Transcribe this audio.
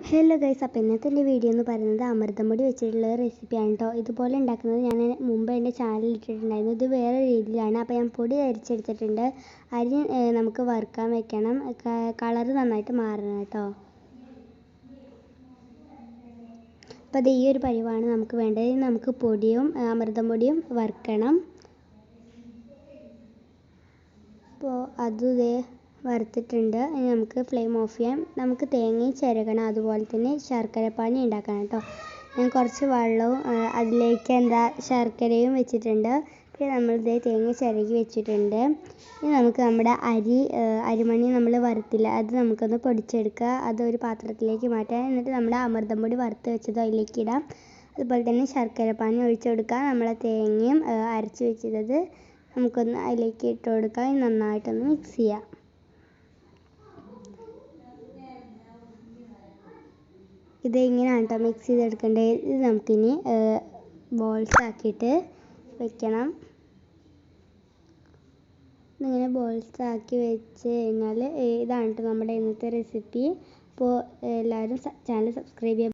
Hello guys, അപ്പോൾ ഇന്നത്തെ എൻ്റെ വീഡിയോ എന്ന് പറയുന്നത് അമൃതം പൊടി വെച്ചിട്ടുള്ള റെസിപ്പിയാണ് കേട്ടോ. ഇതുപോലെ ഉണ്ടാക്കുന്നത് ഞാൻ മുമ്പ് എൻ്റെ ചാനലിൽ ഇട്ടിട്ടുണ്ടായിരുന്നു. ഇത് വേറെ രീതിയിലാണ്. അപ്പോൾ ഞാൻ പൊടി അരിച്ചെടുത്തിട്ടുണ്ട്. അരി നമുക്ക് വറുക്കാൻ വെക്കണം. കളറ് നന്നായിട്ട് മാറണം കേട്ടോ. അപ്പോൾ അത് ഈ ഒരു പരിവാണ് നമുക്ക് വേണ്ടത്. നമുക്ക് പൊടിയും അമൃതം പൊടിയും വറുക്കണം. അപ്പോൾ അതും വറുത്തിട്ടുണ്ട്. ഇനി നമുക്ക് ഫ്ലെയിം ഓഫ് ചെയ്യാം. നമുക്ക് തേങ്ങയും ചിരകണം. അതുപോലെ തന്നെ ശർക്കരപ്പാനി ഉണ്ടാക്കണം കേട്ടോ. ഞാൻ കുറച്ച് വെള്ളവും അതിലേക്ക് ശർക്കരയും വെച്ചിട്ടുണ്ട്. പിന്നെ നമ്മളിത് തേങ്ങ ചിരകി വെച്ചിട്ടുണ്ട്. ഇനി നമുക്ക് നമ്മുടെ അരിമണി നമ്മൾ വറുത്തില്ല, അത് നമുക്കൊന്ന് പൊടിച്ചെടുക്കുക. അതൊരു പാത്രത്തിലേക്ക് മാറ്റാം. എന്നിട്ട് നമ്മുടെ അമൃതം പൊടി വറുത്ത് വെച്ചത് അതിലേക്ക് ഇടാം. അതുപോലെ തന്നെ ശർക്കരപ്പാനി ഒഴിച്ചു കൊടുക്കുക. നമ്മളെ തേങ്ങയും അരച്ച് വെച്ചത് നമുക്കൊന്ന് അതിലേക്ക് ഇട്ട് കൊടുക്കാം. നന്നായിട്ടൊന്ന് മിക്സ് ചെയ്യാം. ഇത് ഇങ്ങനെയാണ് കേട്ടോ മിക്സ് ചെയ്തെടുക്കേണ്ടത്. ഇത് നമുക്കിനി ബോൾസ് ആക്കിയിട്ട് വെക്കണം. ഇങ്ങനെ ബോൾസ് ആക്കി വെച്ച് കഴിഞ്ഞാൽ ഇതാണ് കേട്ടോ നമ്മുടെ ഇന്നത്തെ റെസിപ്പി. അപ്പോൾ എല്ലാവരും ചാനൽ സബ്സ്ക്രൈബ് ചെയ്യുക.